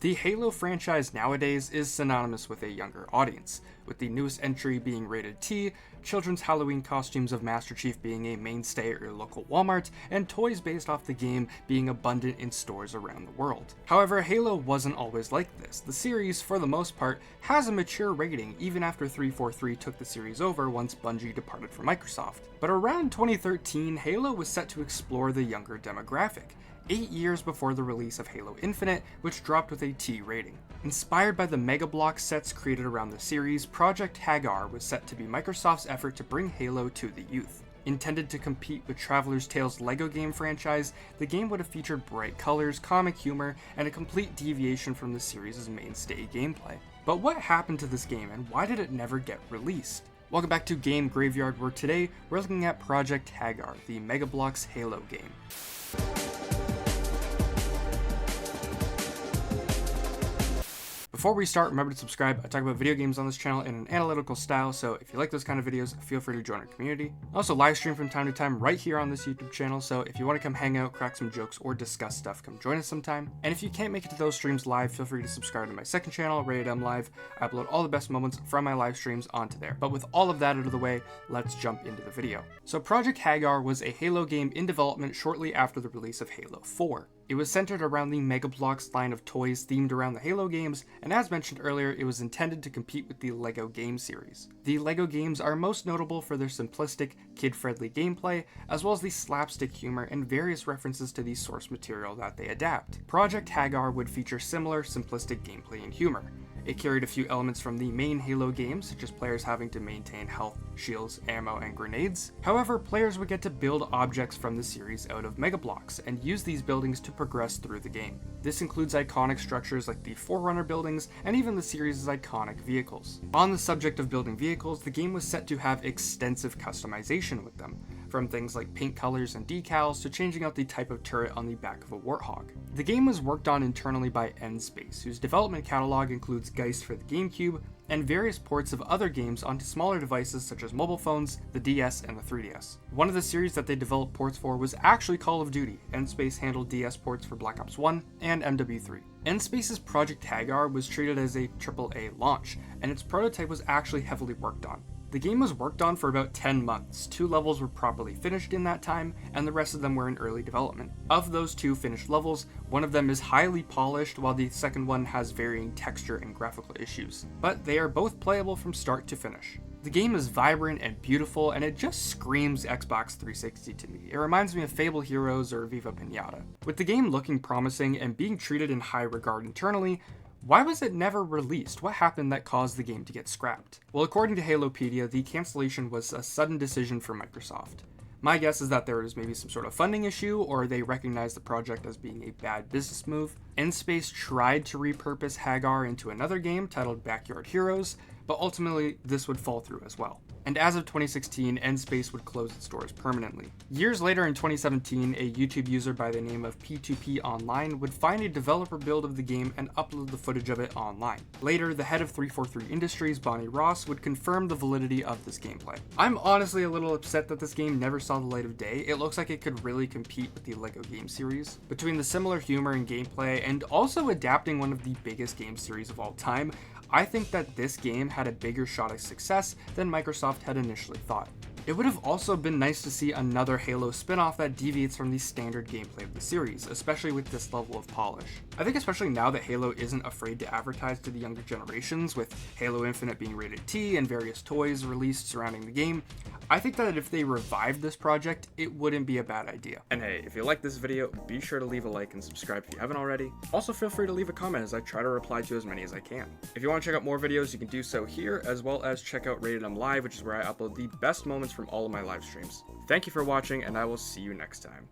The Halo franchise nowadays is synonymous with a younger audience, with the newest entry being rated T, children's Halloween costumes of Master Chief being a mainstay at your local Walmart, and toys based off the game being abundant in stores around the world. However, Halo wasn't always like this. The series, for the most part, has a mature rating even after 343 took the series over once Bungie departed from Microsoft. But around 2013, Halo was set to explore the younger demographic, 8 years before the release of Halo Infinite, which dropped with a T rating. Inspired by the Megabloks sets created around the series, Project Haggar was set to be Microsoft's effort to bring Halo to the youth. Intended to compete with Traveler's Tales Lego game franchise, the game would have featured bright colors, comic humor, and a complete deviation from the series' mainstay gameplay. But what happened to this game, and why did it never get released? Welcome back to Game Graveyard, where today we're looking at Project Haggar, the Megabloks Halo game. Before we start, remember to subscribe. I talk about video games on this channel in an analytical style, so if you like those kind of videos, feel free to join our community. I also live stream from time to time right here on this YouTube channel, so if you want to come hang out, crack some jokes, or discuss stuff, come join us sometime. And if you can't make it to those streams live, feel free to subscribe to my second channel, RatedEm Live. I upload all the best moments from my live streams onto there. But with all of that out of the way, let's jump into the video. So Project Haggar was a Halo game in development shortly after the release of Halo 4. It was centered around the Megabloks line of toys themed around the Halo games, and as mentioned earlier, it was intended to compete with the Lego game series. The Lego games are most notable for their simplistic, kid-friendly gameplay, as well as the slapstick humor and various references to the source material that they adapt. Project Haggar would feature similar, simplistic gameplay and humor. It carried a few elements from the main Halo games, such as players having to maintain health, shields, ammo, and grenades. However, players would get to build objects from the series out of Megabloks, and use these buildings to progress through the game. This includes iconic structures like the Forerunner buildings, and even the series' iconic vehicles. On the subject of building vehicles, the game was set to have extensive customization with them, from things like paint colors and decals to changing out the type of turret on the back of a Warthog. The game was worked on internally by N-Space, whose development catalog includes Geist for the GameCube, and various ports of other games onto smaller devices such as mobile phones, the DS, and the 3DS. One of the series that they developed ports for was actually Call of Duty. N-Space handled DS ports for Black Ops 1 and MW3. N-Space's Project Haggar was treated as a AAA launch, and its prototype was actually heavily worked on. The game was worked on for about 10 months, 2 levels were properly finished in that time, and the rest of them were in early development. Of those 2 finished levels, one of them is highly polished while the second one has varying texture and graphical issues, but they are both playable from start to finish. The game is vibrant and beautiful, and it just screams Xbox 360 to me. It reminds me of Fable Heroes or Viva Pinata. With the game looking promising and being treated in high regard internally, why was it never released? What happened that caused the game to get scrapped? Well, according to Halopedia, the cancellation was a sudden decision for Microsoft. My guess is that there was maybe some sort of funding issue, or they recognized the project as being a bad business move. N-Space tried to repurpose Haggar into another game titled Backyard Heroes, but ultimately this would fall through as well. And as of 2016, N-Space would close its doors permanently. Years later in 2017, a YouTube user by the name of P2P Online would find a developer build of the game and upload the footage of it online. Later, the head of 343 Industries, Bonnie Ross, would confirm the validity of this gameplay. I'm honestly a little upset that this game never saw the light of day. It looks like it could really compete with the Lego game series. Between the similar humor and gameplay, and also adapting one of the biggest game series of all time, I think that this game had a bigger shot at success than Microsoft had initially thought. It would have also been nice to see another Halo spin-off that deviates from the standard gameplay of the series, especially with this level of polish. I think especially now that Halo isn't afraid to advertise to the younger generations, with Halo Infinite being rated T and various toys released surrounding the game, I think that if they revived this project, it wouldn't be a bad idea. And hey, if you like this video, be sure to leave a like and subscribe if you haven't already. Also feel free to leave a comment as I try to reply to as many as I can. If you want to check out more videos, you can do so here, as well as check out RatedEm Live, which is where I upload the best moments from all of my live streams. Thank you for watching, and I will see you next time.